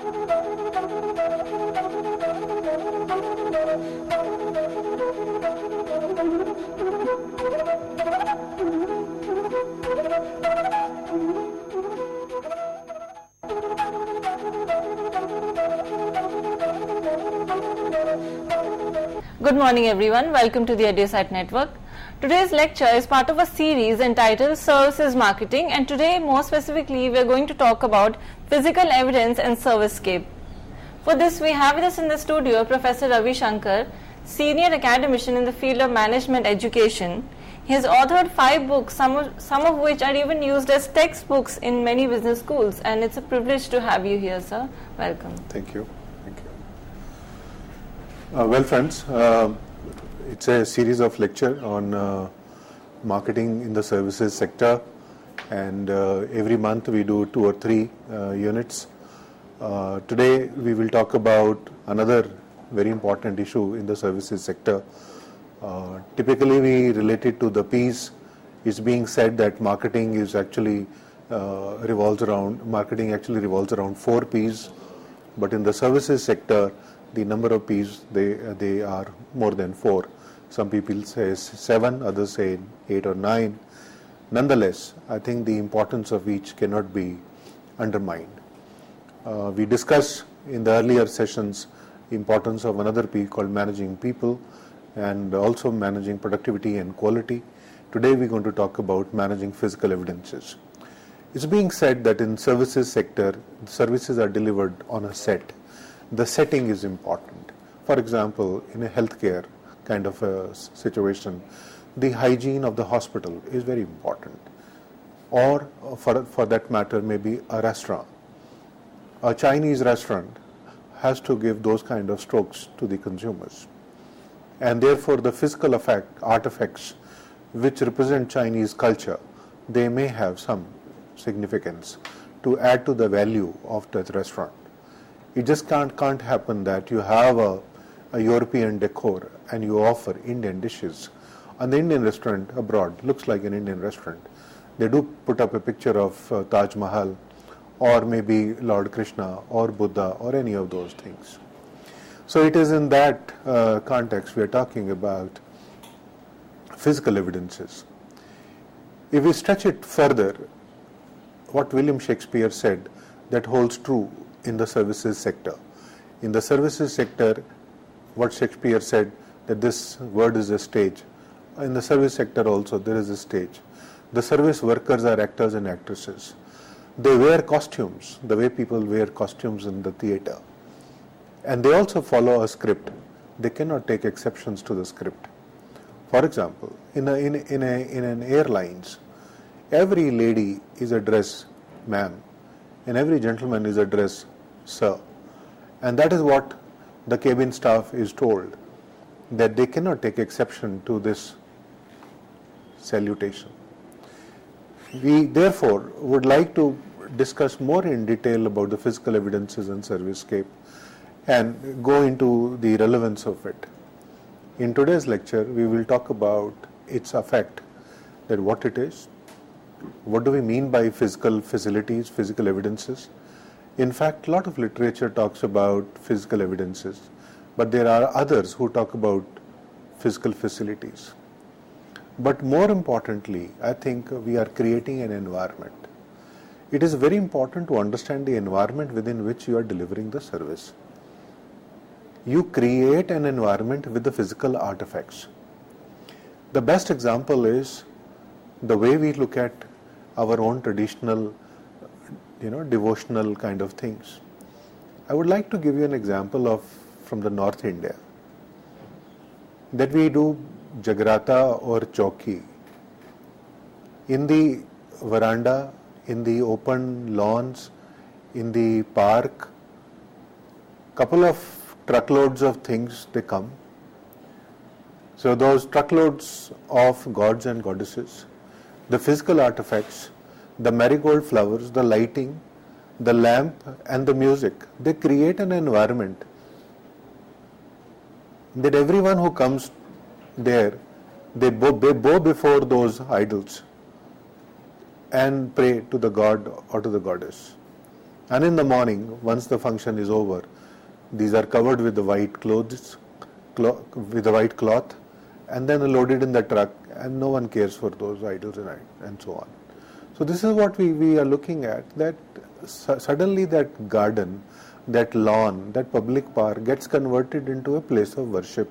Good morning everyone, welcome to the EduSite Network. Today's lecture is part of a series entitled Services Marketing, and today more specifically we are going to talk about physical evidence and servicescape. For this we have with us in the studio Professor Ravi Shankar, Senior Academician in the field of Management Education. He has authored 5 books, some of which are even used as textbooks in many business schools, and it's a privilege to have you here, sir. Welcome. Thank you. Well, friends, it's a series of lecture on marketing in the services sector, and every month we do 2 or 3 units. Today we will talk about another very important issue in the services sector. Typically we relate it to the P's. It's being said that marketing actually revolves around 4 P's, but in the services sector the number of P's, they are more than 4. Some people say 7, others say 8 or 9. Nonetheless, I think the importance of each cannot be undermined. We discussed in the earlier sessions the importance of another P called managing people, and also managing productivity and quality. Today we're going to talk about managing physical evidences. It's being said that in services sector, services are delivered on a set. The setting is important. For example, in a healthcare kind of a situation, the hygiene of the hospital is very important. Or for that matter, maybe a restaurant. A Chinese restaurant has to give those kind of strokes to the consumers. And therefore the physical artifacts which represent Chinese culture, they may have some significance to add to the value of that restaurant. It just can't happen that you have a European decor and you offer Indian dishes. And the Indian restaurant abroad looks like an Indian restaurant. They do put up a picture of Taj Mahal, or maybe Lord Krishna or Buddha or any of those things. So it is in that context we are talking about physical evidences. If we stretch it further, what William Shakespeare said, that holds true in the services sector. In the services sector, what Shakespeare said, that this world is a stage. In the service sector also there is a stage. The service workers are actors and actresses. They wear costumes, the way people wear costumes in the theatre. And they also follow a script. They cannot take exceptions to the script. For example, in an airlines, every lady is addressed ma'am, and every gentleman is addressed sir. And that is what the cabin staff is told, that they cannot take exception to this salutation. We therefore would like to discuss more in detail about the physical evidences and servicescape and go into the relevance of it. In today's lecture, we will talk about its effect, that what it is, what do we mean by physical facilities, physical evidences. In fact, a lot of literature talks about physical evidences, but there are others who talk about physical facilities. But more importantly, I think we are creating an environment. It is very important to understand the environment within which you are delivering the service. You create an environment with the physical artifacts. The best example is the way we look at our own traditional, devotional kind of things. I would like to give you an example from the North India, that we do Jagrata or Chauki. In the veranda, in the open lawns, in the park, couple of truckloads of things they come. So those truckloads of gods and goddesses, the physical artifacts, the marigold flowers, the lighting, the lamp and the music, they create an environment that everyone who comes there, they bow before those idols and pray to the god or to the goddess. And in the morning, once the function is over, these are covered with the white clothes, with the white cloth, and then loaded in the truck, and no one cares for those idols and so on. So this is what we are looking at, that suddenly that garden, that lawn, that public park gets converted into a place of worship.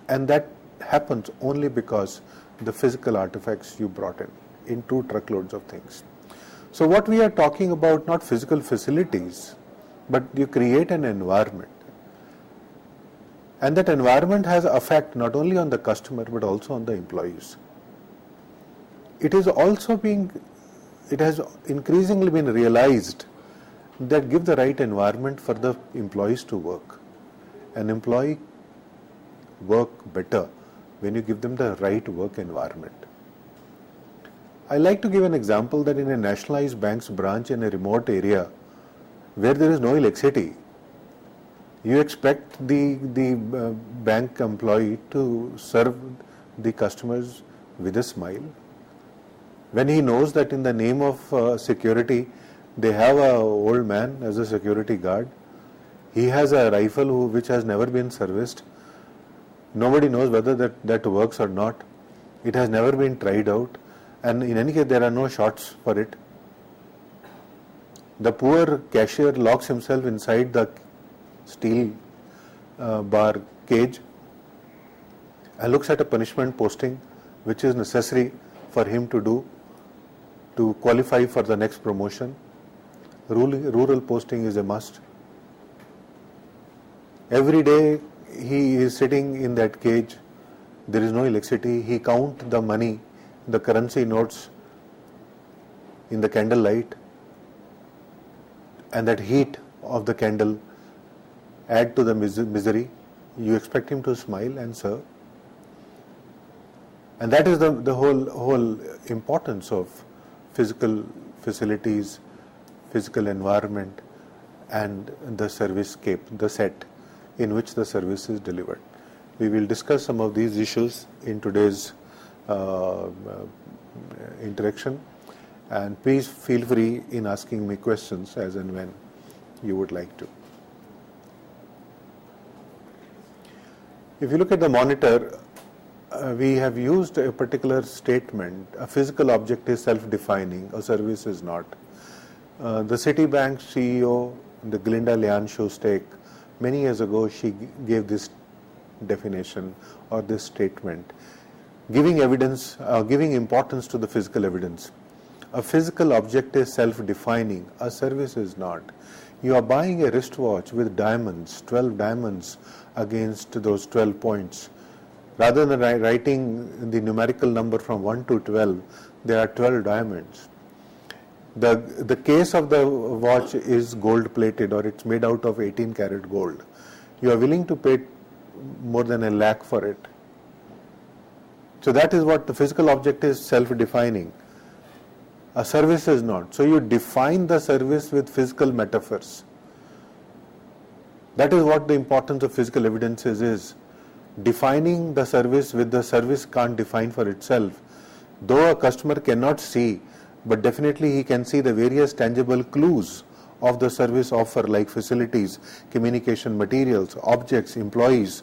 And that happens only because the physical artifacts you brought in 2 truckloads of things. So what we are talking about, not physical facilities, but you create an environment. And that environment has effect not only on the customer but also on the employees. It has increasingly been realized that give the right environment for the employees to work. An employee work better when you give them the right work environment. I like to give an example that in a nationalized bank's branch in a remote area where there is no electricity, you expect the bank employee to serve the customers with a smile. When he knows that in the name of security, they have an old man as a security guard, he has a rifle which has never been serviced, nobody knows whether that works or not, it has never been tried out, and in any case there are no shots for it. The poor cashier locks himself inside the steel bar cage and looks at a punishment posting which is necessary for him to do to qualify for the next promotion. Rural posting is a must. Every day he is sitting in that cage, there is no electricity, he counts the money, the currency notes in the candlelight, and that heat of the candle add to the misery. You expect him to smile and serve. And that is the whole importance of physical facilities, physical environment, and the servicescape, the set in which the service is delivered. We will discuss some of these issues in today's interaction, and please feel free in asking me questions as and when you would like to. If you look at the monitor, we have used a particular statement: a physical object is self-defining, a service is not. The Citibank CEO, the Glinda Lian-Shostak, many years ago she gave this definition or this statement, giving importance to the physical evidence. A physical object is self-defining, a service is not. You are buying a wristwatch with diamonds, 12 diamonds against those 12 points. Rather than writing the numerical number from 1 to 12, there are 12 diamonds. The case of the watch is gold plated, or it's made out of 18 karat gold. You are willing to pay more than $1 lakh for it. So that is what the physical object is, self-defining. A service is not. So you define the service with physical metaphors. That is what the importance of physical evidences is. Defining the service with the service can't define for itself. Though a customer cannot see, but definitely he can see the various tangible clues of the service offer, like facilities, communication materials, objects, employees,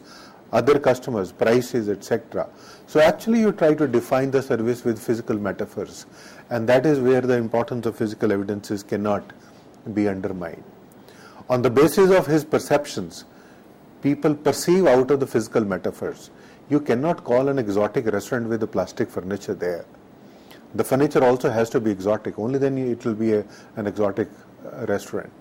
other customers, prices, etc. So actually you try to define the service with physical metaphors, and that is where the importance of physical evidences cannot be undermined. On the basis of his perceptions, people perceive out of the physical metaphors. You cannot call an exotic restaurant with the plastic furniture there. The furniture also has to be exotic, only then it will be an exotic restaurant.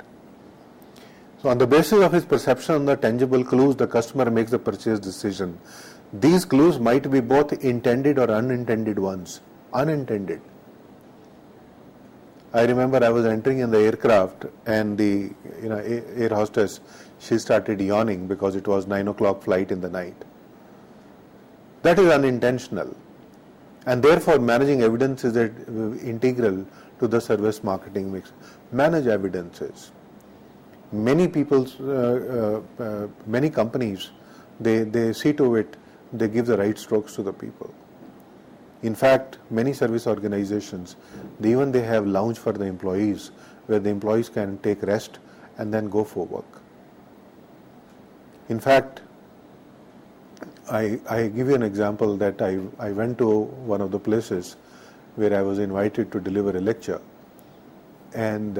So on the basis of his perception on the tangible clues, the customer makes the purchase decision. These clues might be both intended or unintended ones. Unintended. I remember I was entering in the aircraft, and the air hostess, she started yawning because it was 9 o'clock flight in the night. That is unintentional. And therefore managing evidence is integral to the service marketing mix. Manage evidences. Many companies, they see to it, they give the right strokes to the people. In fact, many service organizations, they have lounge for the employees where the employees can take rest and then go for work. In fact, I give you an example that I went to one of the places where I was invited to deliver a lecture, and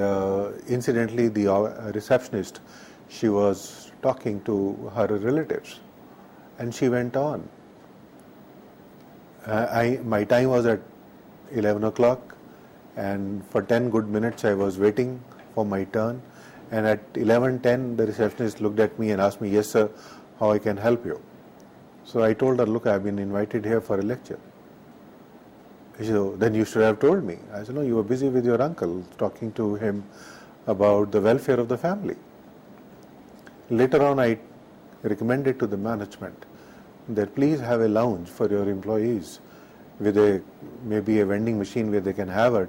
incidentally the receptionist, she was talking to her relatives, and she went on. My time was at 11 o'clock, and for 10 good minutes I was waiting for my turn, and at 11:10 the receptionist looked at me and asked me, "Yes sir, how I can help you?" So I told her, "Look, I've been invited here for a lecture." She said, "Oh, then you should have told me." I said, "No, you were busy with your uncle, talking to him about the welfare of the family." Later on, I recommended to the management that please have a lounge for your employees with maybe a vending machine where they can have a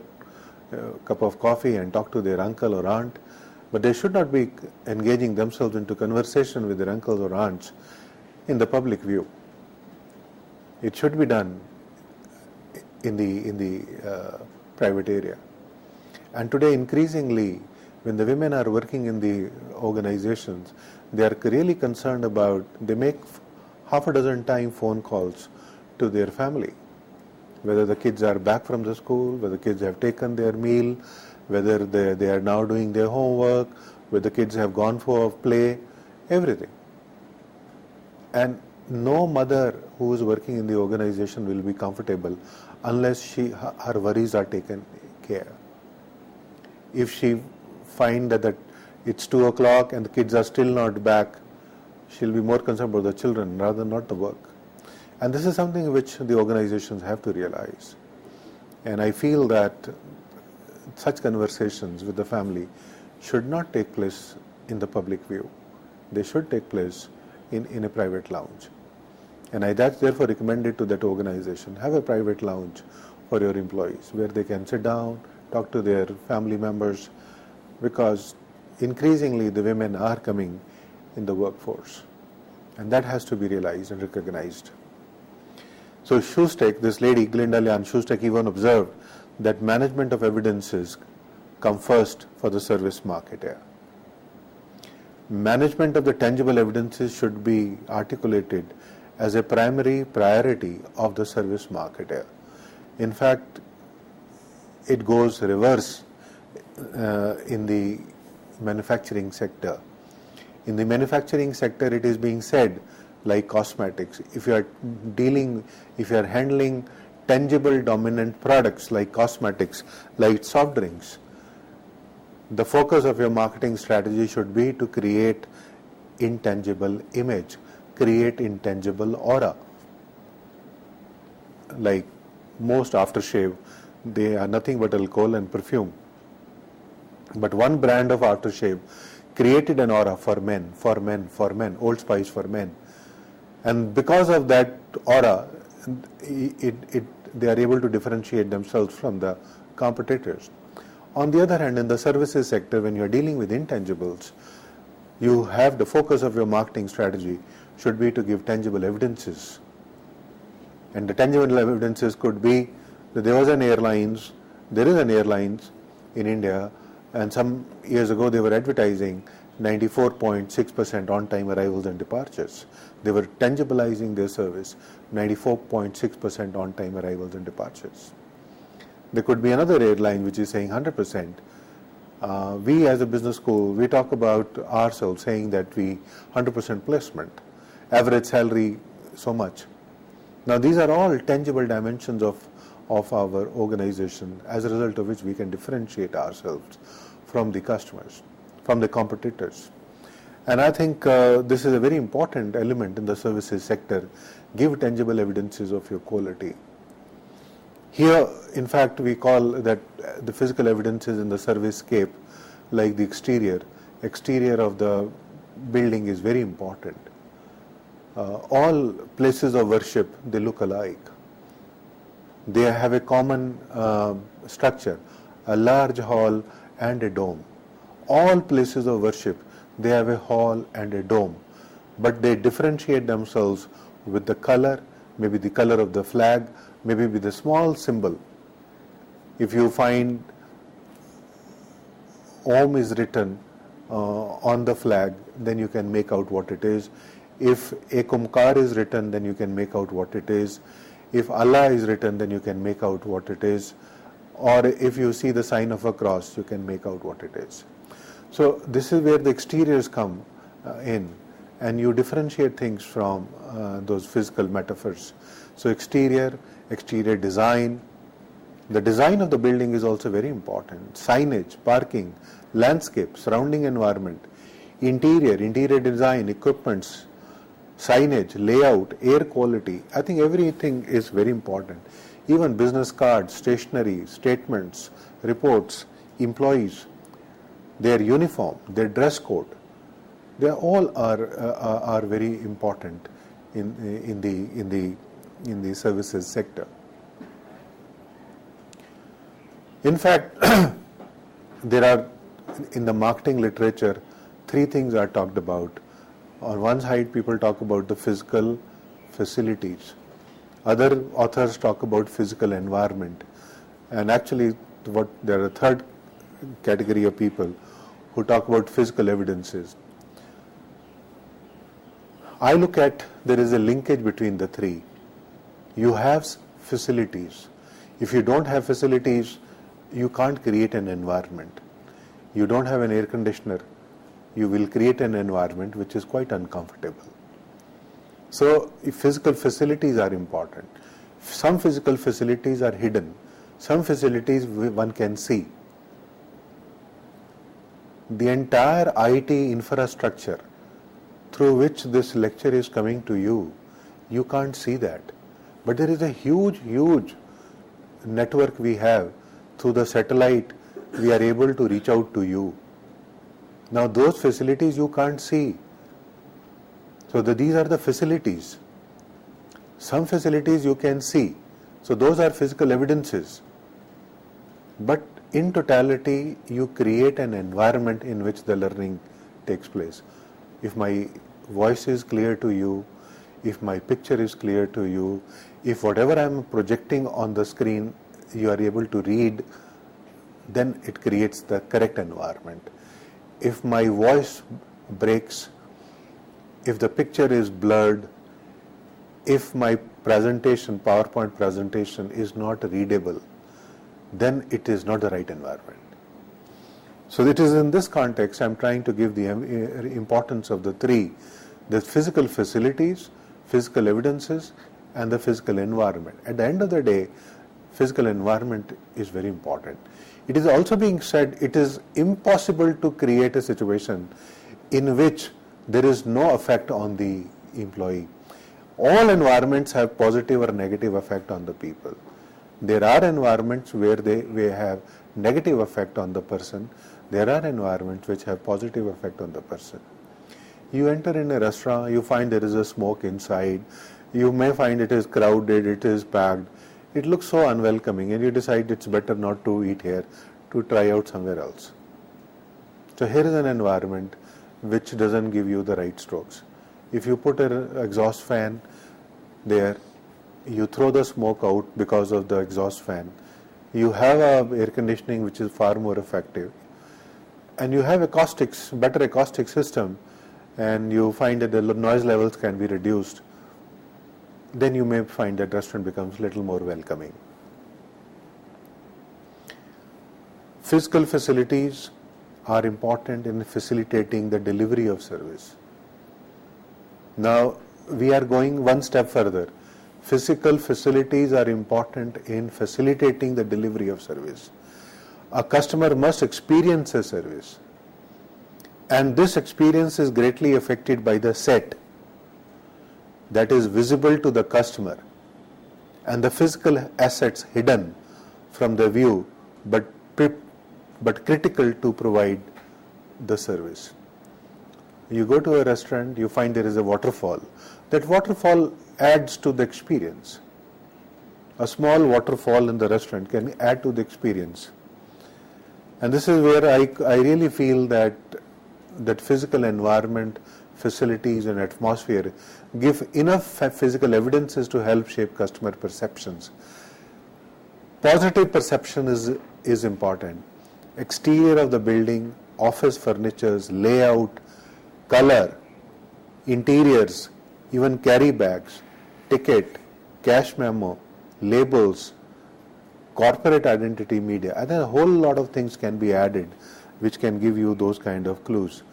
cup of coffee and talk to their uncle or aunt, but they should not be engaging themselves into conversation with their uncles or aunts in the public view. It should be done in the private area. And today, increasingly, when the women are working in the organizations, they are really concerned about, they make half a dozen time phone calls to their family, whether the kids are back from the school, whether the kids have taken their meal, whether they are now doing their homework, whether the kids have gone for play, everything. And no mother who is working in the organization will be comfortable unless her worries are taken care. If she finds that it's 2 o'clock and the kids are still not back, she'll be more concerned about the children rather than not the work. And this is something which the organizations have to realize. And I feel that such conversations with the family should not take place in the public view. They should take place in a private lounge. And I therefore recommended to that organization, have a private lounge for your employees where they can sit down, talk to their family members, because increasingly the women are coming in the workforce. And that has to be realized and recognized. So Shustek, this lady, Glinda Lian Shustek, even observed that management of evidences come first for the service marketer. Management of the tangible evidences should be articulated as a primary priority of the service marketer. In fact, it goes reverse in the manufacturing sector. In the manufacturing sector, it is being said, like cosmetics, if you are handling tangible dominant products like cosmetics, like soft drinks, the focus of your marketing strategy should be to create intangible image, create intangible aura. Like most aftershave, they are nothing but alcohol and perfume. But one brand of aftershave created an aura for men, Old Spice for men. And because of that aura, they are able to differentiate themselves from the competitors. On the other hand, in the services sector, when you are dealing with intangibles, you have the focus of your marketing strategy should be to give tangible evidences. And the tangible evidences could be that there is an airlines in India, and some years ago they were advertising 94.6% on-time arrivals and departures. They were tangibilizing their service, 94.6% on-time arrivals and departures. There could be another airline which is saying 100%. We as a business school, we talk about ourselves saying that we 100% placement, average salary so much. Now these are all tangible dimensions of our organization, as a result of which we can differentiate ourselves from the customers, from the competitors. And I think this is a very important element in the services sector. Give tangible evidences of your quality. Here, in fact, we call that the physical evidences in the service scape, like the exterior of the building is very important. All places of worship, they look alike. They have a common structure, a large hall and a dome. All places of worship, they have a hall and a dome, but they differentiate themselves with the color, maybe the color of the flag, maybe with a small symbol. If you find Om is written on the flag, then you can make out what it is. If Ek Omkar is written, then you can make out what it is. If Allah is written, then you can make out what it is. Or if you see the sign of a cross, you can make out what it is. So this is where the exteriors come in, and you differentiate things from those physical metaphors. So exterior design. The design of the building is also very important. Signage, parking, landscape, surrounding environment, interior design, equipments, signage, layout, air quality. I think everything is very important. Even business cards, stationery, statements, reports, employees, their uniform, their dress code, they all are very important in the services sector. In fact, there are, in the marketing literature, 3 things are talked about. On one side, people talk about the physical facilities. Other authors talk about physical environment. And actually, there are a third category of people who talk about physical evidences. I look at, there is a linkage between the 3. You have facilities. If you don't have facilities, you can't create an environment. You don't have an air conditioner, you will create an environment which is quite uncomfortable. So physical facilities are important. Some physical facilities are hidden. Some facilities one can see. The entire IT infrastructure through which this lecture is coming to you, you can't see that. But there is a huge network we have. Through the satellite, we are able to reach out to you. Now those facilities you can't see. So these are the facilities. Some facilities you can see. So those are physical evidences. But in totality, you create an environment in which the learning takes place. If my voice is clear to you, if my picture is clear to you, if whatever I am projecting on the screen you are able to read, then it creates the correct environment. If my voice breaks, if the picture is blurred, if my presentation, PowerPoint presentation is not readable, then it is not the right environment. So it is in this context I am trying to give the importance of the 3, the physical facilities, physical evidences, and the physical environment. At the end of the day, physical environment is very important. It is also being said it is impossible to create a situation in which there is no effect on the employee. All environments have positive or negative effect on the people. There are environments where they have negative effect on the person. There are environments which have positive effect on the person. You enter in a restaurant, you find there is a smoke inside. You may find it is crowded, it is packed. It looks so unwelcoming, and you decide it's better not to eat here, to try out somewhere else. So here is an environment which doesn't give you the right strokes. If you put an exhaust fan there, you throw the smoke out because of the exhaust fan. You have a air conditioning which is far more effective, and you have better acoustic system, and you find that the noise levels can be reduced. Then you may find that restaurant becomes a little more welcoming. Physical facilities are important in facilitating the delivery of service. Now we are going one step further. Physical facilities are important in facilitating the delivery of service. A customer must experience a service, and this experience is greatly affected by the set that is visible to the customer and the physical assets hidden from the view but critical to provide the service. You go to a restaurant, you find there is a waterfall. That waterfall adds to the experience. A small waterfall in the restaurant can add to the experience. And this is where I really feel that physical environment, facilities and atmosphere give enough physical evidences to help shape customer perceptions. Positive perception is important. exterior of the building, office furnitures, layout, color, interiors, even carry bags, ticket, cash memo, labels, corporate identity media. And then a whole lot of things can be added which can give you those kind of clues.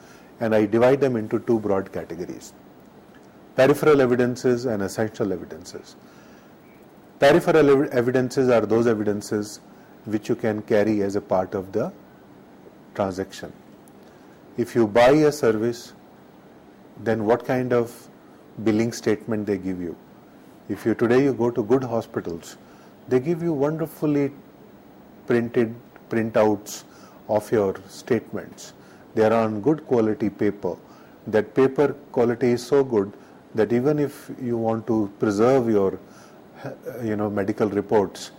And I divide them into two broad categories: peripheral evidences and essential evidences. Peripheral evidences are those evidences which you can carry as a part of the transaction. If you buy a service, then what kind of billing statement they give you. If you today you go to good hospitals, they give you wonderfully printed printouts of your statements. They are on good quality paper. That paper quality is so good that even if you want to preserve your medical reports,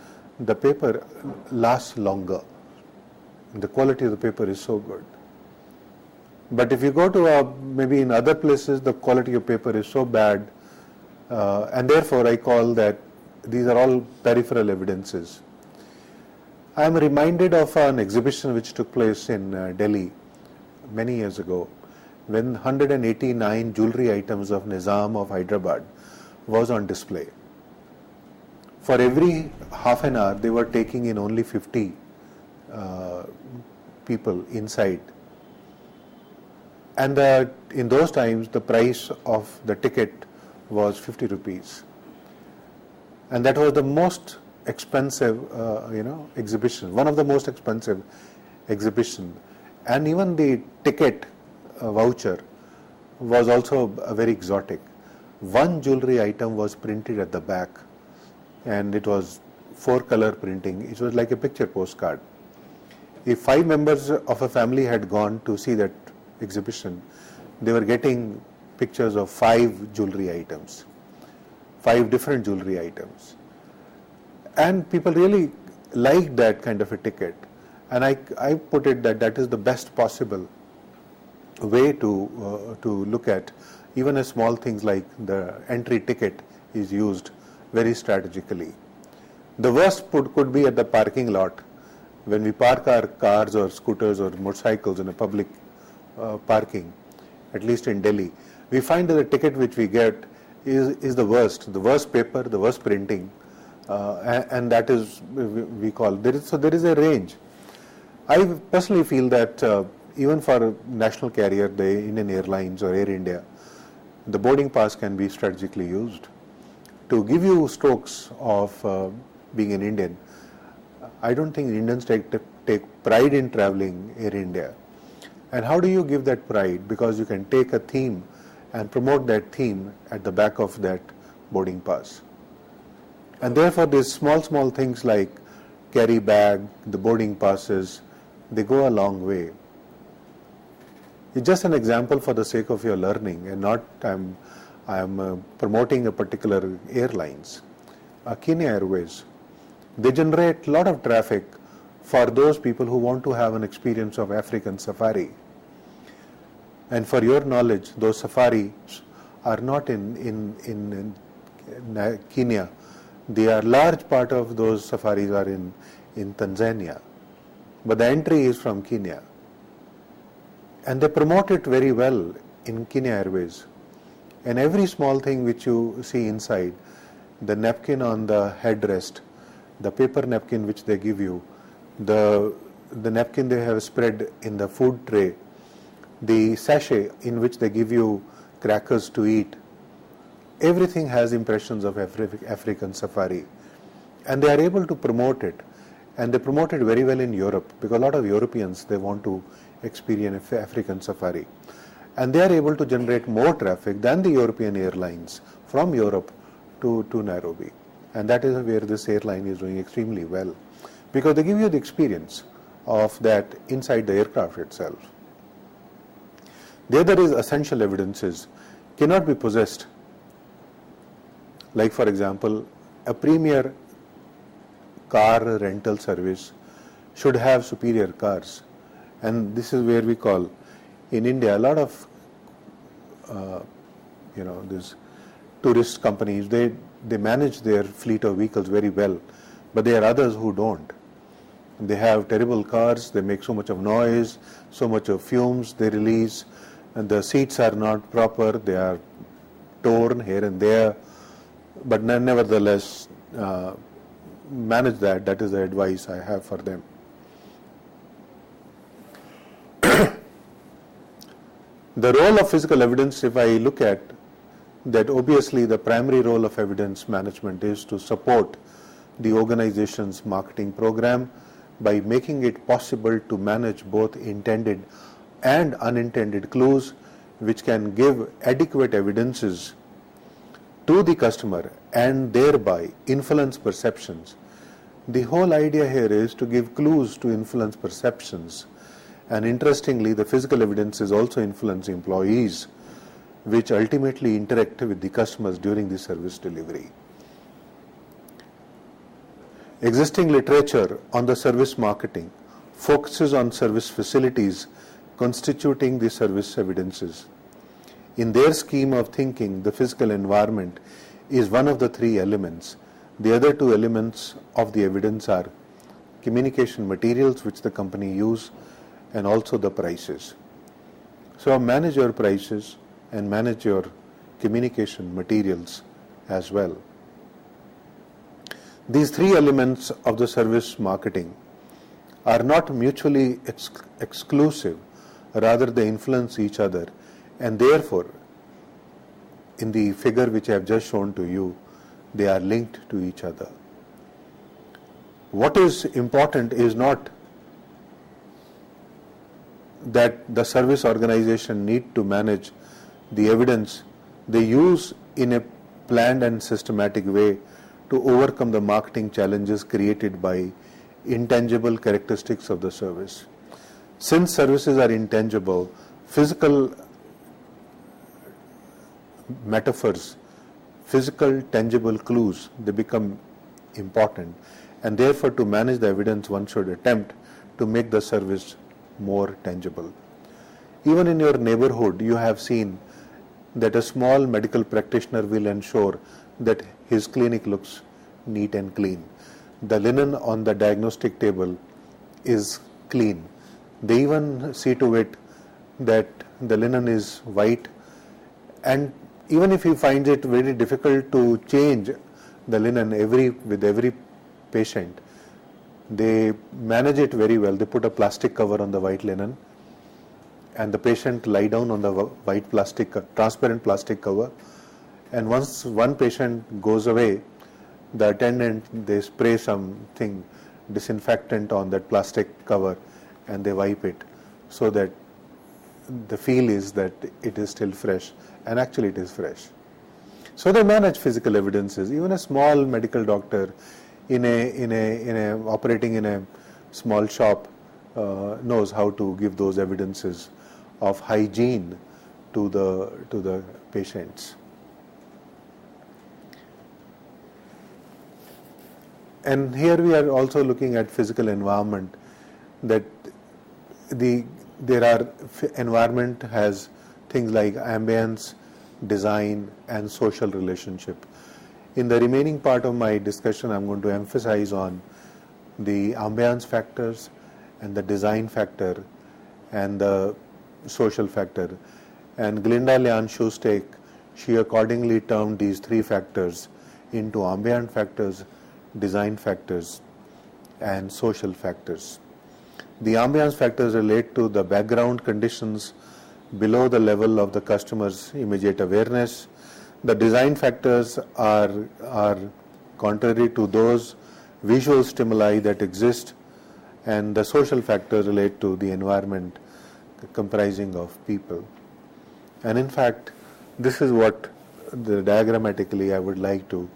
the paper lasts longer. The quality of the paper is so good. But if you go to maybe in other places, the quality of paper is so bad, and therefore I call that these are all peripheral evidences. I am reminded of an exhibition which took place in Delhi many years ago, when 189 jewelry items of Nizam of Hyderabad was on display. For every half an hour, they were taking in only 50 people inside. And in those times, the price of the ticket was 50 rupees. And that was the most expensive, exhibition, one of the most expensive exhibition. And even the ticket voucher was also very exotic. One jewelry item was printed at the back, and it was 4-color printing. It was like a picture postcard. If 5 members of a family had gone to see that exhibition, they were getting pictures of 5 jewelry items, 5 different jewelry items. And people really liked that kind of a ticket. And I put it that is the best possible way to look at even a small things like the entry ticket is used very strategically. The worst could be at the parking lot. When we park our cars or scooters or motorcycles in a public parking, at least in Delhi, we find that the ticket which we get is the worst paper, the worst printing, and that is we call there is a range. I personally feel that even for national carrier, the Indian Airlines or Air India, the boarding pass can be strategically used to give you strokes of being an Indian. I don't think Indians take pride in traveling Air India. And how do you give that pride? Because you can take a theme and promote that theme at the back of that boarding pass. And therefore these small things like carry bag, the boarding passes, they go a long way. It's just an example for the sake of your learning, and not I'm promoting a particular airlines. Kenya Airways, they generate a lot of traffic for those people who want to have an experience of African safari. And for your knowledge, those safaris are not in Kenya. They are large part of those safaris are in Tanzania. But the entry is from Kenya. And they promote it very well in Kenya Airways. And every small thing which you see inside, the napkin on the headrest, the paper napkin which they give you, the napkin they have spread in the food tray, the sachet in which they give you crackers to eat, everything has impressions of African safari. And they are able to promote it. And they promote it very well in Europe, because a lot of Europeans, they want to experience African safari. And they are able to generate more traffic than the European airlines from Europe to Nairobi. And that is where this airline is doing extremely well, because they give you the experience of that inside the aircraft itself. The other is essential evidences cannot be possessed. Like for example, a premier car rental service should have superior cars. And this is where we call, in India, a lot of these tourist companies, they manage their fleet of vehicles very well, but there are others who don't. They have terrible cars, they make so much of noise, so much of fumes they release, and the seats are not proper, they are torn here and there, but nevertheless manage that. That is the advice I have for them. The role of physical evidence, if I look at that, obviously the primary role of evidence management is to support the organization's marketing program by making it possible to manage both intended and unintended clues, which can give adequate evidences to the customer and thereby influence perceptions. The whole idea here is to give clues to influence perceptions, and interestingly the physical evidences also influence employees, which ultimately interact with the customers during the service delivery. Existing literature on the service marketing focuses on service facilities constituting the service evidences. In their scheme of thinking, the physical environment is one of the three elements. The other two elements of the evidence are communication materials which the company use, and also the prices. So manage your prices and manage your communication materials as well. These three elements of the service marketing are not mutually exclusive, rather they influence each other, and therefore in the figure which I have just shown to you, they are linked to each other. What is important is not that the service organization need to manage the evidence they use in a planned and systematic way to overcome the marketing challenges created by intangible characteristics of the service. Since services are intangible, physical metaphors, physical tangible clues, they become important, and therefore to manage the evidence one should attempt to make the service more tangible. Even in your neighborhood, you have seen that a small medical practitioner will ensure that his clinic looks neat and clean. The linen on the diagnostic table is clean. They even see to it that the linen is white, and even if he finds it very difficult to change the linen with every patient, they manage it very well. They put a plastic cover on the white linen, and the patient lie down on the white transparent plastic cover, and once one patient goes away, the attendant, they spray something disinfectant on that plastic cover and they wipe it, so that the feel is that it is still fresh, and actually it is fresh. So they manage physical evidences. Even a small medical doctor operating in a small shop knows how to give those evidences of hygiene to the patients. And here we are also looking at physical environment, that environment has things like ambience, design, and social relationship. In the remaining part of my discussion, I'm going to emphasize on the ambience factors and the design factor and the social factor. And Glinda Lian-Shustak, she accordingly termed these three factors into ambient factors, design factors, and social factors. The ambience factors relate to the background conditions below the level of the customer's immediate awareness. The design factors are contrary to those visual stimuli that exist, and the social factors relate to the environment comprising of people. And in fact, this is what diagrammatically I would like to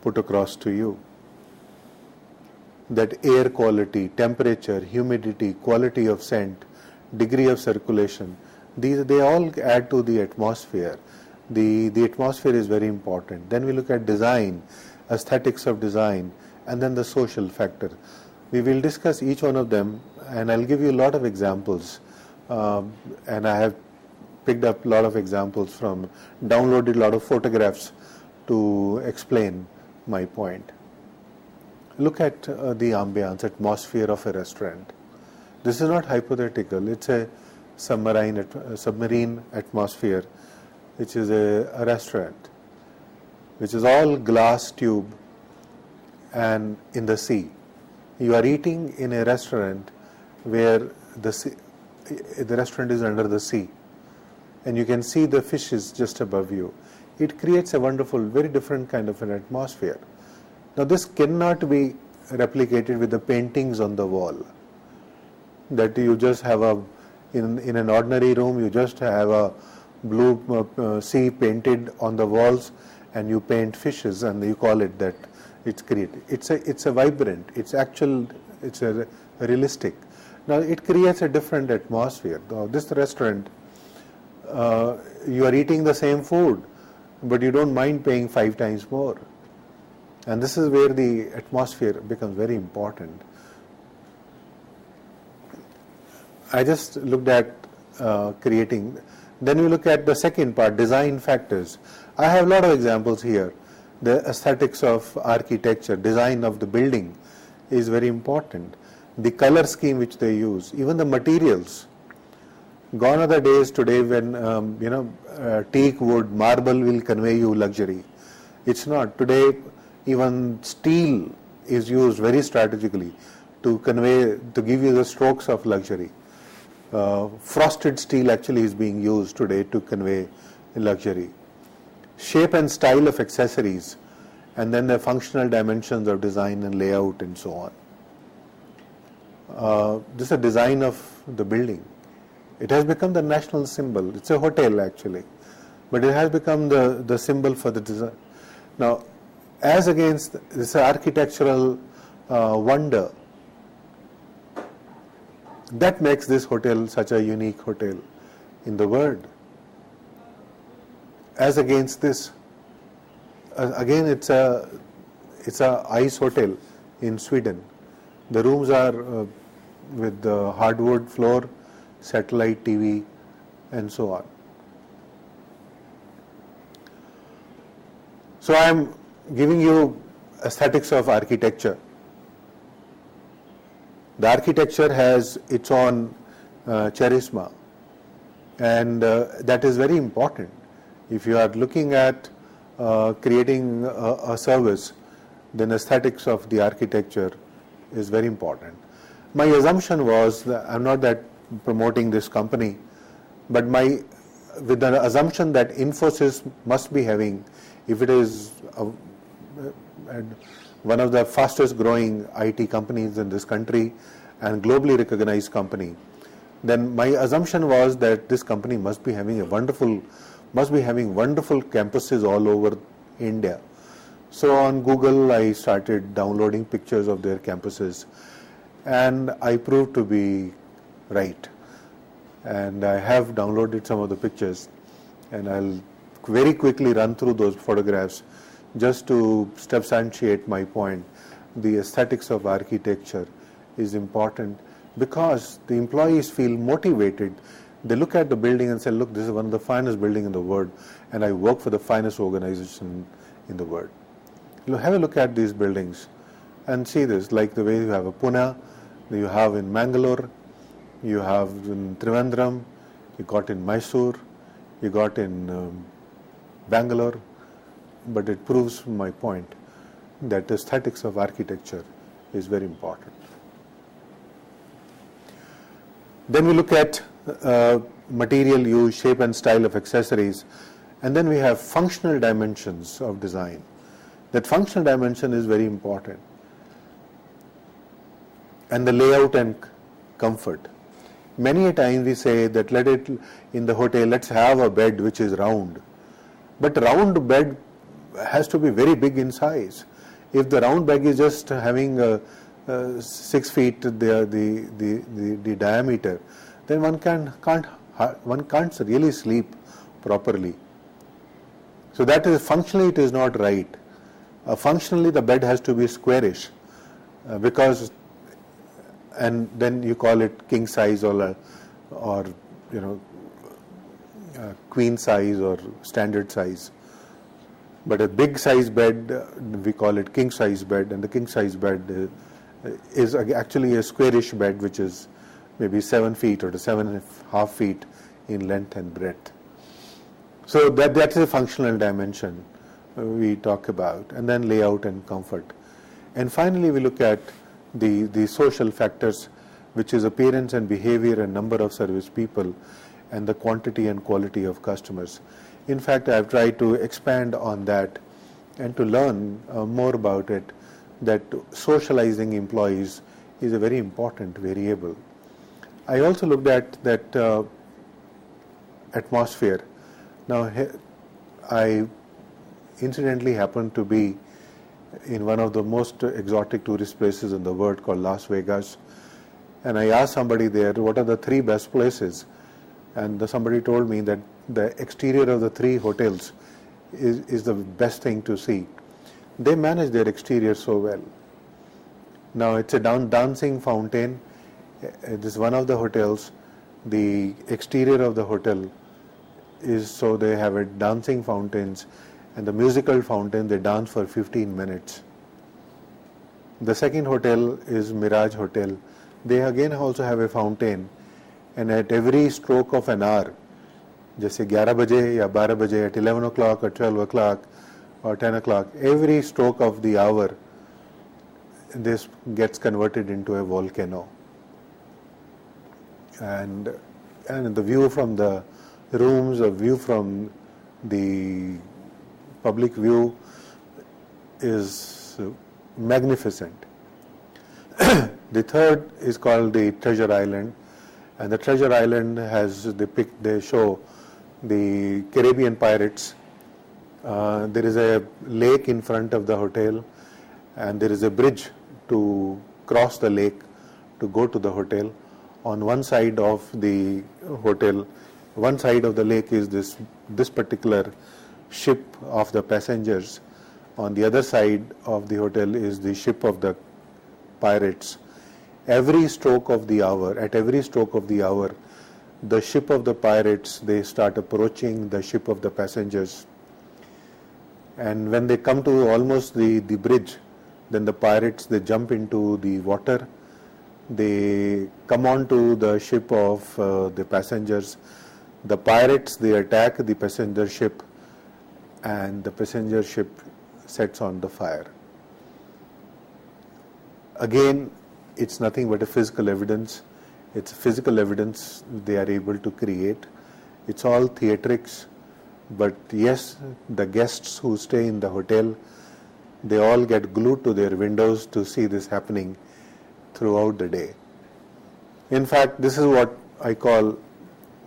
put across to you. That air quality, temperature, humidity, quality of scent, degree of circulation, they all add to the atmosphere. The atmosphere is very important. Then we look at design, aesthetics of design, and then the social factor. We will discuss each one of them, and I'll give you a lot of examples. And I have picked up a lot of examples downloaded a lot of photographs to explain my point. look at the ambience, atmosphere of a restaurant. This is not hypothetical. It's a submarine atmosphere, which is a restaurant, which is all glass tube and in the sea. You are eating in a restaurant where the restaurant is under the sea, and you can see the fishes just above you. It creates a wonderful, very different kind of an atmosphere. Now this cannot be replicated with the paintings on the wall, that you just have in an ordinary room, you just have a blue sea painted on the walls, and you paint fishes and you call it that it's creative. It's a vibrant, it's a realistic. Now it creates a different atmosphere. Now this restaurant, you are eating the same food, but you don't mind paying 5 times more. And this is where the atmosphere becomes very important. I just looked at creating. Then we look at the second part, design factors. I have a lot of examples here. The aesthetics of architecture, design of the building is very important. The color scheme which they use, even the materials. Gone are the days today when teak wood, marble will convey you luxury. It's not. Today even steel is used very strategically to give you the strokes of luxury. Frosted steel actually is being used today to convey luxury. Shape and style of accessories, and then the functional dimensions of design and layout and so on. This is a design of the building. It has become the national symbol. It's a hotel actually, but it has become the symbol for the design. Now, as against this architectural wonder, that makes this hotel such a unique hotel in the world. As against this, again it's a ice hotel in Sweden. The rooms are with the hardwood floor, satellite TV, and so on. So I am giving you aesthetics of architecture. The architecture has its own charisma, and that is very important. If you are looking at creating a service, then aesthetics of the architecture is very important. My assumption was that I'm not that promoting this company, but with the assumption that Infosys must be having, if it is one of the fastest growing IT companies in this country and globally recognized company, then my assumption was that this company must be having wonderful campuses all over India. So on Google I started downloading pictures of their campuses, and I proved to be right. And I have downloaded some of the pictures, and I'll very quickly run through those photographs just to substantiate my point. The aesthetics of architecture is important because the employees feel motivated. They look at the building and say, look, this is one of the finest buildings in the world, and I work for the finest organization in the world. Have a look at these buildings and see this, like the way you have a Pune, you have in Mangalore, you have in Trivandrum, you got in Mysore, you got in Bangalore, but it proves my point that the aesthetics of architecture is very important. Then we look at material use, shape and style of accessories, and then we have functional dimensions of design. That functional dimension is very important. And the layout and comfort. Many a time we say that in the hotel, let's have a bed which is round. But round bed has to be very big in size. If the round bed is just having 6 feet the diameter, then one can't really sleep properly. So that is functionally it is not right. Functionally the bed has to be squarish and then you call it king size or queen size or standard size. But a big size bed, we call it king size bed, and the king size bed is actually a squarish bed which is maybe 7 feet or 7.5 feet in length and breadth. So that's a functional dimension we talk about, and then layout and comfort. And finally we look at the social factors, which is appearance and behavior and number of service people and the quantity and quality of customers. In fact, I've tried to expand on that and to learn more about it, that socializing employees is a very important variable. I also looked at that atmosphere. Now, I incidentally happened to be in one of the most exotic tourist places in the world called Las Vegas, and I asked somebody there, what are the 3 best places? And somebody told me that the exterior of the 3 hotels is the best thing to see. They manage their exterior so well. Now it's a dancing fountain. This is one of the hotels. The exterior of the hotel is so they have a dancing fountains, and the musical fountain, they dance for 15 minutes. The second hotel is Mirage Hotel. They again also have a fountain, and at every stroke of an hour, जैसे 11 बजे या 12 बजे, at 11 o'clock or 12 o'clock or 10 o'clock, every stroke of the hour, this gets converted into a volcano. And the view from the rooms, a view from the public view is magnificent. The third is called the Treasure Island, and the Treasure Island has they show the Caribbean pirates. There is a lake in front of the hotel, and there is a bridge to cross the lake to go to the hotel. On one side of the hotel, one side of the lake is this particular ship of the passengers. On the other side of the hotel is the ship of the pirates. Every stroke of the hour, at every stroke of the hour, the ship of the pirates, they start approaching the ship of the passengers. And when they come to almost the bridge, then the pirates, they jump into the water. They come on to the ship of the passengers. The pirates, they attack the passenger ship, and the passenger ship sets on the fire. Again, it's nothing but a physical evidence. It's physical evidence they are able to create. It's all theatrics, but yes, the guests who stay in the hotel, they all get glued to their windows to see this happening throughout the day. In fact, this is what I call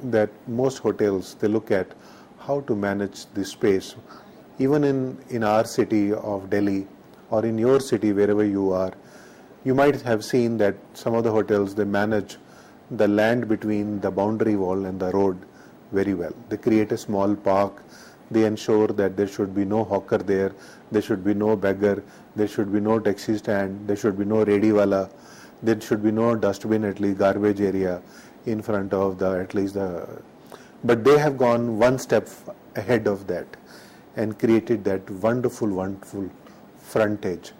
that most hotels, they look at how to manage the space. Even in our city of Delhi, or in your city, wherever you are, you might have seen that some of the hotels, they manage the land between the boundary wall and the road very well. They create a small park. They ensure that there should be no hawker there, there should be no beggar, there should be no taxi stand, there should be no rediwala, there should be no dustbin, at least garbage area in front of but they have gone one step ahead of that and created that wonderful, wonderful frontage.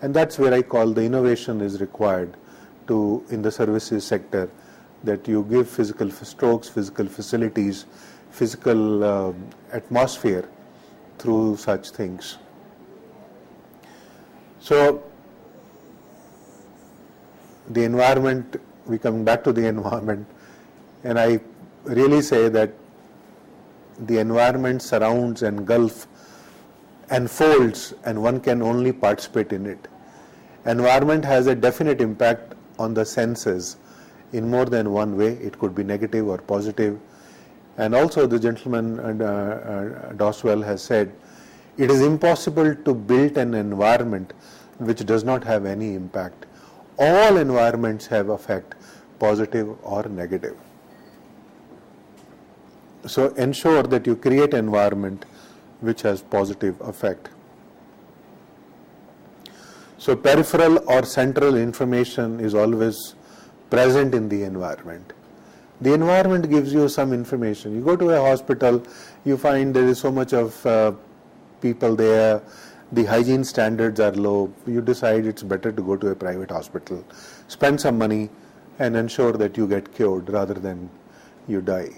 And that's where I call the innovation is required in the services sector, that you give physical strokes, physical facilities, physical atmosphere through such things. So the environment, we come back to the environment, and I really say that the environment surrounds, engulfs, and folds, and one can only participate in it. Environment has a definite impact on the senses in more than one way. It could be negative or positive. And also the gentleman Doswell has said, it is impossible to build an environment which does not have any impact. All environments have effect, positive or negative. So ensure that you create an environment which has positive effect. So peripheral or central information is always present in the environment. The environment gives you some information. You go to a hospital, you find there is so much of people there, the hygiene standards are low, you decide it's better to go to a private hospital, spend some money and ensure that you get cured rather than you die.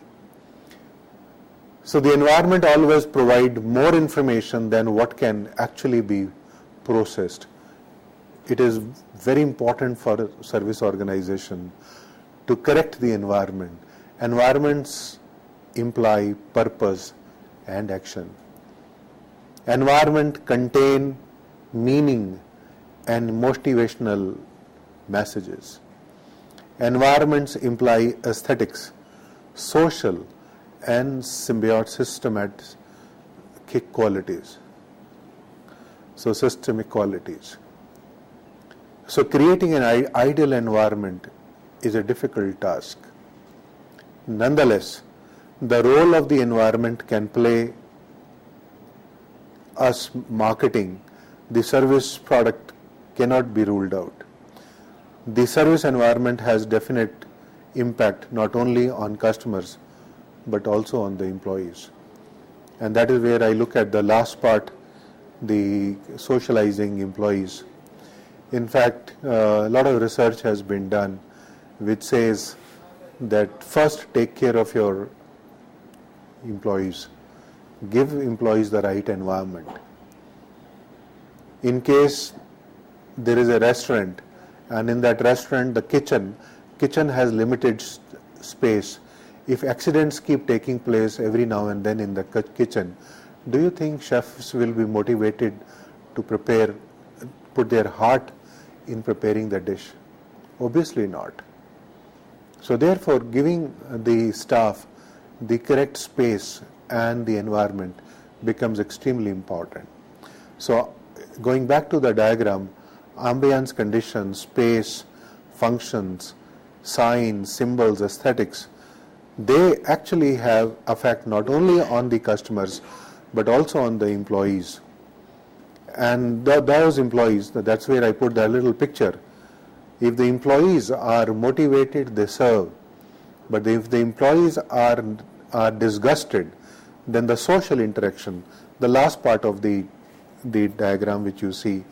So the environment always provides more information than what can actually be processed. It is very important for a service organization to correct the environment. Environments imply purpose and action. Environment contain meaning and motivational messages. Environments imply aesthetics, social and symbiotic systematic qualities. So systemic qualities. So creating an ideal environment is a difficult task. Nonetheless, the role of the environment can play us marketing the service product cannot be ruled out. The service environment has definite impact not only on customers but also on the employees. And that is where I look at the last part, the socializing employees. In fact, a lot of research has been done which says that first take care of your employees. Give employees the right environment. In case there is a restaurant and in that restaurant the kitchen has limited space, if accidents keep taking place every now and then in the kitchen, do you think chefs will be motivated to put their heart in preparing the dish? Obviously not. So therefore, giving the staff the correct space and the environment becomes extremely important. So going back to the diagram, ambience conditions, space, functions, signs, symbols, aesthetics, they actually have effect not only on the customers but also on the employees. And those employees, that's where I put that little picture. If the employees are motivated, they serve. But if the employees are disgusted, then the social interaction, the last part of the diagram which you see,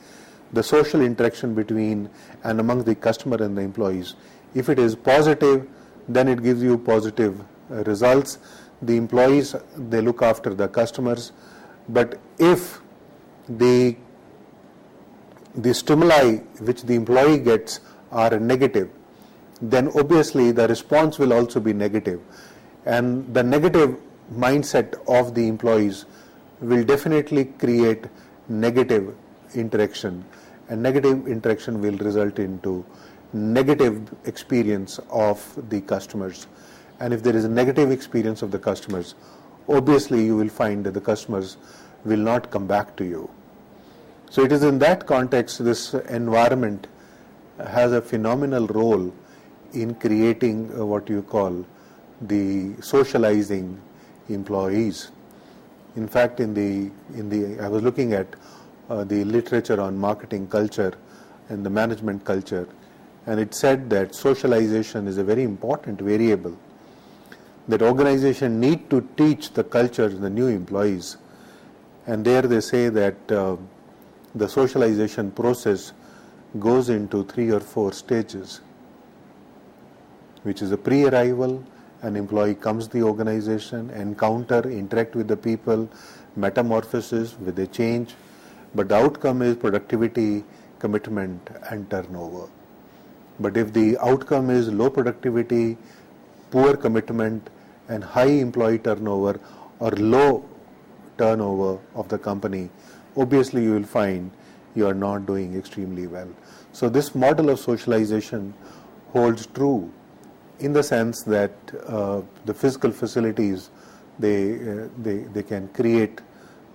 the social interaction between and among the customer and the employees, if it is positive, then it gives you positive results. The employees, they look after the customers. But if the stimuli which the employee gets are negative, then obviously the response will also be negative. And the negative mindset of the employees will definitely create negative interaction, and negative interaction will result into negative experience of the customers. And if there is a negative experience of the customers, obviously you will find that the customers will not come back to you. So it is in that context this environment has a phenomenal role in creating what you call the socializing employees. In fact, I was looking at the literature on marketing culture and the management culture, and it said that socialization is a very important variable, that organization need to teach the culture to the new employees. And there they say that the socialization process goes into 3 or 4 stages, which is a pre-arrival, an employee comes to the organization, encounter, interact with the people, metamorphosis with a change, but the outcome is productivity, commitment and turnover. But if the outcome is low productivity, poor commitment and high employee turnover or low turnover of the company, obviously you will find you are not doing extremely well. So this model of socialization holds true in the sense that the physical facilities, they can create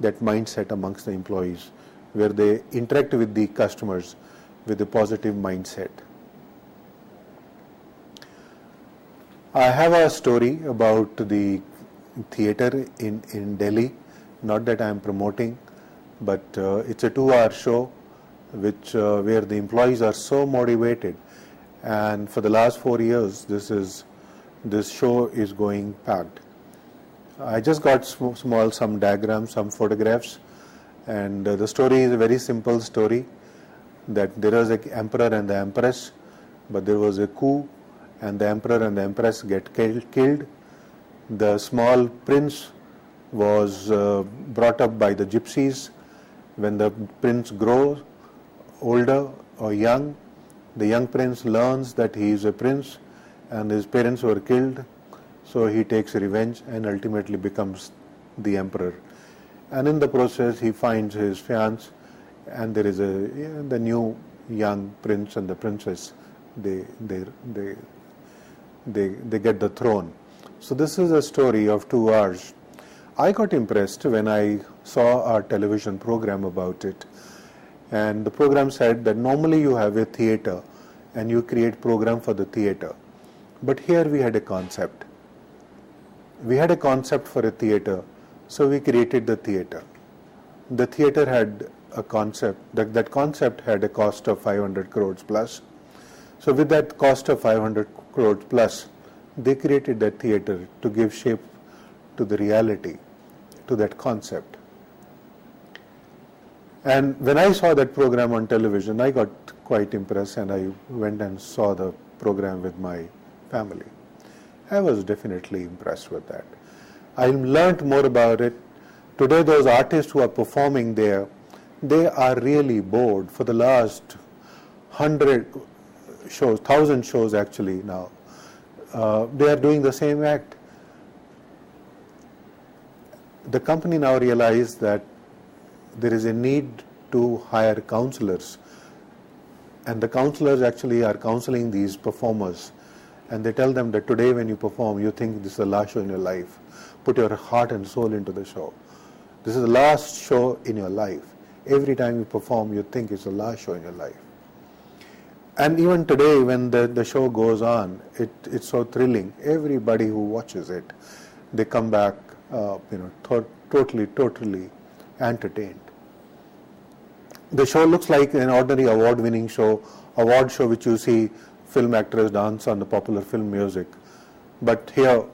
that mindset amongst the employees where they interact with the customers with a positive mindset. I have a story about the theater in Delhi, not that I am promoting, but it's a 2-hour show where the employees are so motivated, and for the last 4 years this show is going packed. I just got some diagrams, some photographs, And the story is a very simple story, that there was an emperor and the empress, but there was a coup and the emperor and the empress get killed. The small prince was brought up by the gypsies. When the prince grows older or young, the young prince learns that he is a prince and his parents were killed, so he takes revenge and ultimately becomes the emperor. And in the process he finds his fiancée, and there is the new young prince and the princess, they get the throne. So this is a story of 2 hours. I got impressed when I saw a television program about it, and the program said that normally you have a theatre and you create program for the theatre, but here we had a concept. We had a concept for a theatre, so we created the theatre. The theatre had a concept, that concept had a cost of 500 crores plus. So with that cost of 500 crores plus, they created that theatre to give shape to the reality, to that concept. And when I saw that program on television, I got quite impressed, and I went and saw the program with my family. I was definitely impressed with that. I learned more about it. Today those artists who are performing there, they are really bored. For the last 100 shows, 1,000 shows actually now, they are doing the same act. The company now realized that there is a need to hire counselors, and the counselors actually are counseling these performers, and they tell them that today when you perform, you think this is the last show in your life. Put your heart and soul into the show. This is the last show in your life. Every time you perform, you think it's the last show in your life. And even today when the show goes on, it's so thrilling. Everybody who watches it, they come back totally entertained. The show looks like an ordinary award-winning show, award show which you see film actors dance on the popular film music. But here,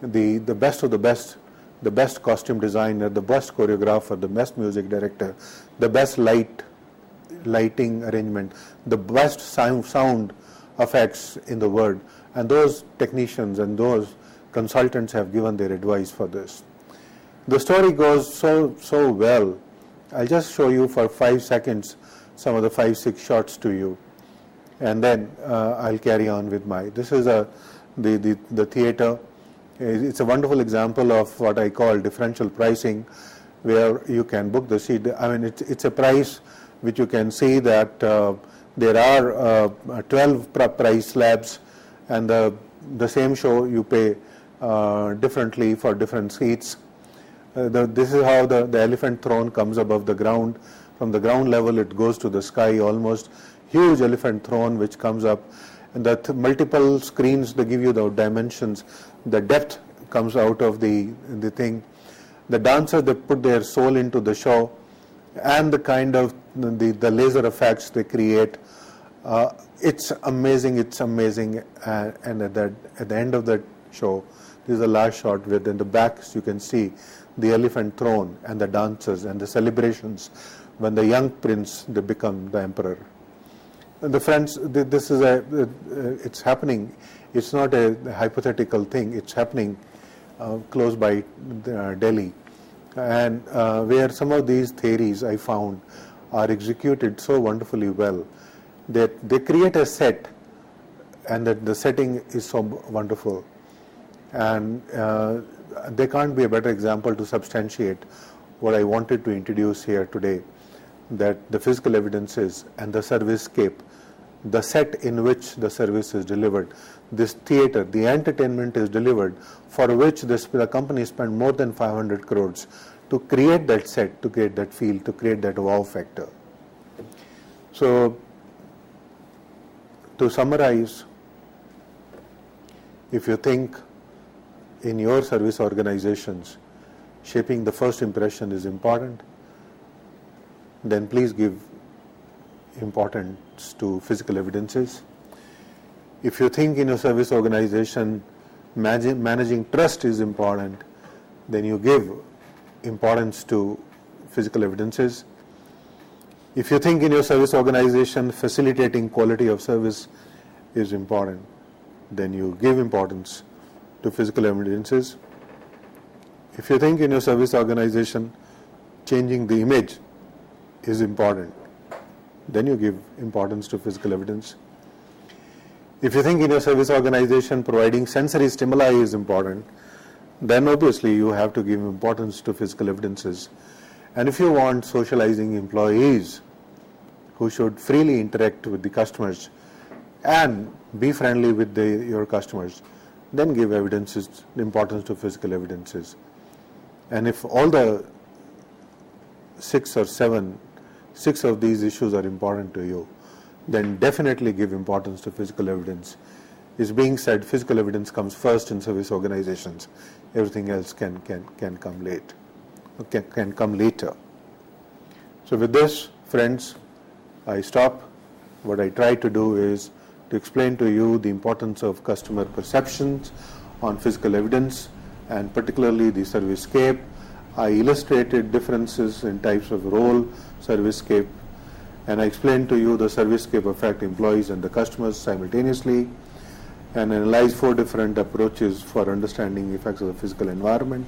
the best of the best, the best costume designer, the best choreographer, the best music director, the best lighting arrangement, the best sound effects in the world, and those technicians and those consultants have given their advice for this. The story goes so well. I'll just show you for 5 seconds some of the 5-6 shots to you, and then I'll carry on with this is the theatre. It's a wonderful example of what I call differential pricing, where you can book the seat. I mean, it's a price which you can see that there are 12 price slabs, and the same show you pay differently for different seats. This is how the elephant throne comes above the ground. From the ground level it goes to the sky almost. Huge elephant throne which comes up, and the multiple screens, they give you the dimensions. The depth comes out of the thing. The dancers, they put their soul into the show, and the kind of the laser effects they create. It's amazing. And at the end of the show, this is the last shot with in the back you can see the elephant throne and the dancers and the celebrations when the young prince they become the emperor. And the friends, this is it's happening. It's not a hypothetical thing. It's happening close by Delhi, and where some of these theories I found are executed so wonderfully well that they create a set, and that the setting is so wonderful, and there can't be a better example to substantiate what I wanted to introduce here today, that the physical evidences and the servicescape, the set in which the service is delivered, this theatre, the entertainment is delivered, for which the company spent more than 500 crores to create that set, to create that feel, to create that wow factor. So, to summarize, if you think in your service organizations, shaping the first impression is important, then please give importance to physical evidences. If you think in your service organization managing trust is important, then you give importance to physical evidences. If you think in your service organization facilitating quality of service is important, then you give importance to physical evidences. If you think in your service organization changing the image is important, then you give importance to physical evidence. If you think in your service organization providing sensory stimuli is important, then obviously you have to give importance to physical evidences. And if you want socializing employees who should freely interact with the customers and be friendly with your customers, then give importance to physical evidences. And if all the six of these issues are important to you, then definitely give importance to physical evidence. It's being said physical evidence comes first in service organizations. Everything else can come late. Can come later. So with this, friends, I stop. What I try to do is to explain to you the importance of customer perceptions on physical evidence and particularly the servicescape. I illustrated differences in types of role, servicescape, and I explained to you the servicescape affect employees and the customers simultaneously, and analyze 4 different approaches for understanding effects of the physical environment,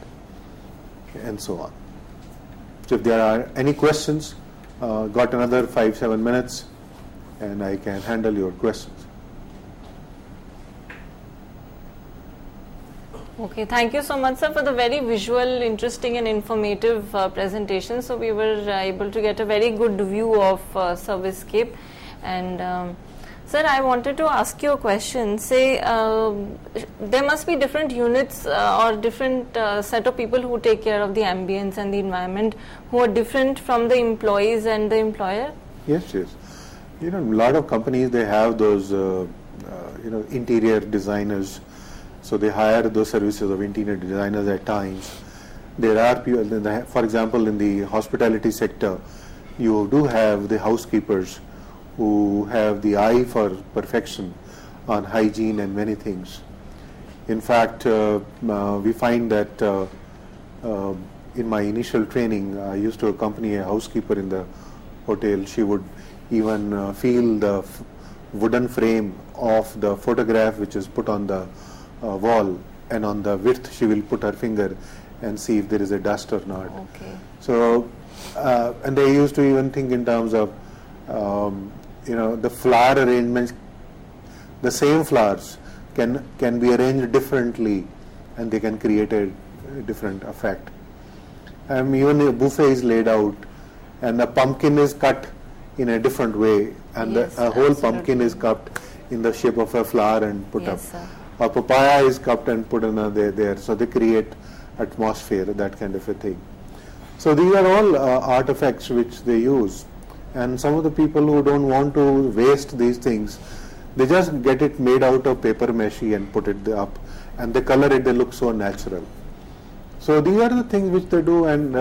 and so on. So if there are any questions, got another 5-7 minutes, and I can handle your questions. Okay, thank you so much, sir, for the very visual, interesting and informative presentation. So we were able to get a very good view of servicescape. And sir, I wanted to ask you a question. Say, there must be different units or different set of people who take care of the ambience and the environment who are different from the employees and the employer? Yes. A lot of companies, they have those, interior designers. So they hire those services of interior designers at times. There are people, for example, in the hospitality sector, you do have the housekeepers who have the eye for perfection on hygiene and many things. In fact, we find that in my initial training, I used to accompany a housekeeper in the hotel. She would even feel the wooden frame of the photograph which is put on the wall, and on the width she will put her finger and see if there is a dust or not. Okay. So, and they used to even think in terms of, the flower arrangements. The same flowers can be arranged differently, and they can create a different effect. Even a buffet is laid out, and the pumpkin is cut in a different way, and yes, a whole absolutely. pumpkin is cut in the shape of a flower and put Yes, up. sir. A papaya is cupped and put in there, so they create atmosphere, that kind of a thing. So these are all artifacts which they use, and some of the people who don't want to waste these things, they just get it made out of paper mache and put it up, and they color it, they look so natural. So these are the things which they do, and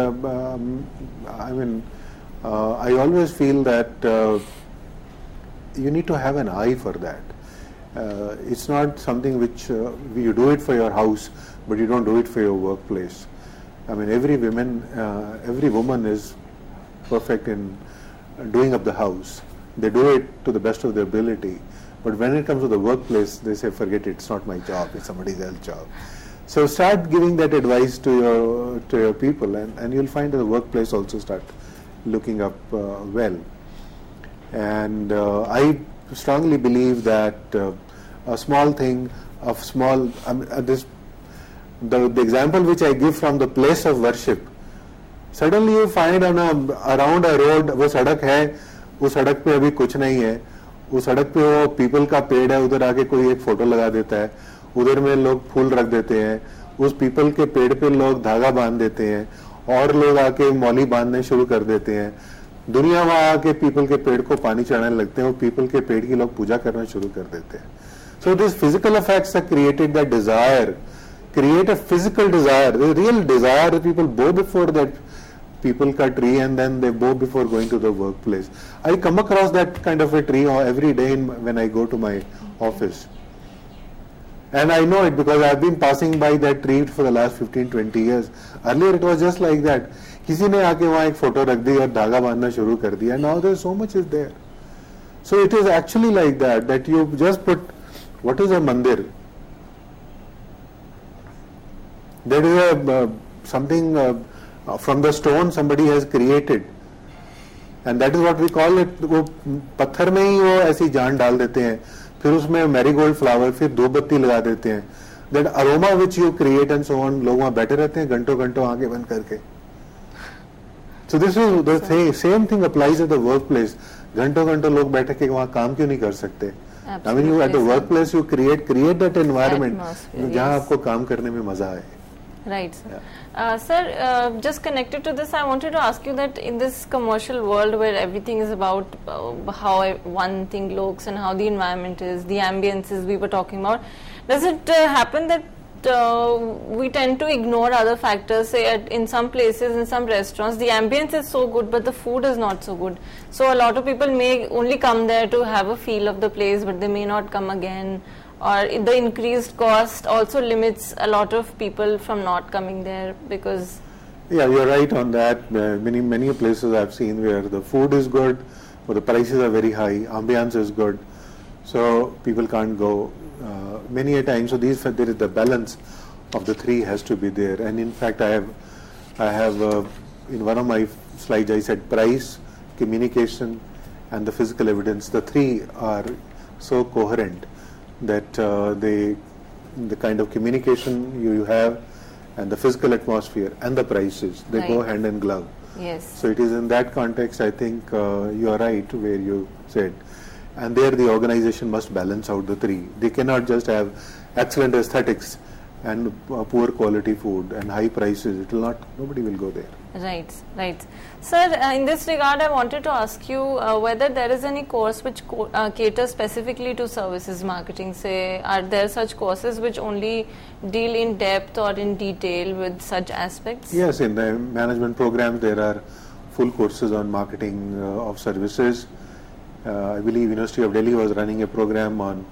I always feel that you need to have an eye for that. It's not something which you do it for your house, but you don't do it for your workplace. Every woman is perfect in doing up the house. They do it to the best of their ability. But when it comes to the workplace, they say, forget it, it's not my job, it's somebody else's job. So start giving that advice to your people, and you'll find that the workplace also start looking up well. And I strongly believe that a small thing, the example which I give from the place of worship, suddenly you find around a road, वो सड़क है, उस सड़क पे अभी कुछ नहीं है, उस सड़क पे वो पीपल का पेड़ है, उधर आके कोई एक फोटो लगा देता है, उधर में लोग फूल रख देते हैं, उस पीपल के पेड़ पे लोग धागा बांध देते हैं, और लोग आके मौली बांधने शुरू कर देते हैं, दुनिया वहां आके पीपल के पेड़ को पानी चढ़ाने लगते हैं, वो पीपल के पेड़ की लोग पूजा करना शुरू कर देते हैं. So these physical effects have created that desire, create a physical desire, the real desire that people bow before that people cut tree, and then they bow before going to the workplace. I come across that kind of a tree every day when I go to my office. And I know it because I've been passing by that street for the last 15-20 years. Earlier it was just like that. किसी ने आके वहाँ एक photo रख दी और धागा बांधना शुरू कर दिया. Now there's so much is there. So it is actually like that you just put, what is a mandir? There is a something from the stone somebody has created, and that is what we call it. वो पत्थर में ही वो ऐसी जान डाल देते हैं, फिर उसमें मैरीगोल्ड फ्लावर, फिर दो बत्ती लगा देते हैं. That aroma which you create and so on, लोग वहाँ बैठे रहते हैं घंटों घंटों आंखें बंद करके. So this is the same thing applies at the workplace. घंटों घंटों लोग बैठ के वहाँ काम क्यों नहीं कर सकते? I mean, you at the workplace you create that environment जहाँ आपको काम करने में मजा आए. Right, sir. Sir, just connected to this, I wanted to ask you that in this commercial world where everything is about how one thing looks and how the environment is, the ambiences we were talking about, does it happen that we tend to ignore other factors? Say in some places, in some restaurants, the ambience is so good, but the food is not so good. So a lot of people may only come there to have a feel of the place, but they may not come again. Or the increased cost also limits a lot of people from not coming there because... Yeah, you're right on that. Many places I've seen where the food is good, but the prices are very high, ambience is good, so people can't go many a time. So there is the balance of the three has to be there. And in fact, I have in one of my slides I said price, communication, and the physical evidence. The three are so coherent that the kind of communication you have and the physical atmosphere and the prices, they go hand in glove. Yes. So it is in that context, I think you are right where you said. And there the organization must balance out the three. They cannot just have excellent aesthetics and poor quality food and high prices. It will not, nobody will go there. Right, right. Sir, in this regard, I wanted to ask you whether there is any course which caters specifically to services marketing. Say, are there such courses which only deal in depth or in detail with such aspects? Yes, in the management programs there are full courses on marketing of services. I believe University of Delhi was running a program on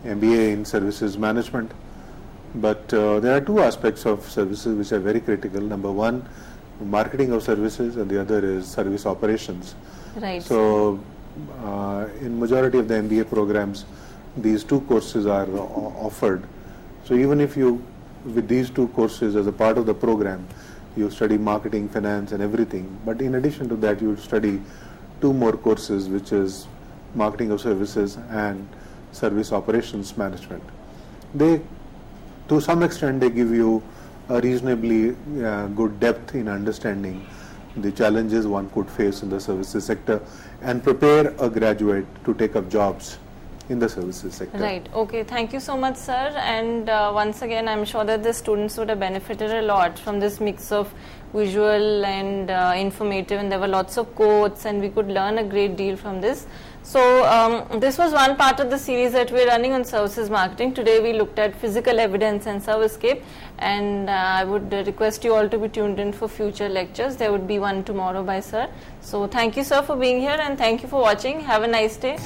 MBA in services management. But there are two aspects of services which are very critical. Number one, marketing of services, and the other is service operations. Right. So in majority of the MBA programs, these two courses are offered. So even if you, with these two courses as a part of the program, you study marketing, finance and everything, but in addition to that you study two more courses, which is marketing of services and service operations management. They, to some extent, they give you a reasonably good depth in understanding the challenges one could face in the services sector and prepare a graduate to take up jobs in the services sector. Right. Okay. Thank you so much, sir. And once again, I'm sure that the students would have benefited a lot from this mix of visual and informative, and there were lots of quotes, and we could learn a great deal from this. So this was one part of the series that we're running on services marketing. Today we looked at physical evidence and servicescape, and I would request you all to be tuned in for future lectures. There would be one tomorrow by sir. So thank you, sir, for being here, and thank you for watching. Have a nice day.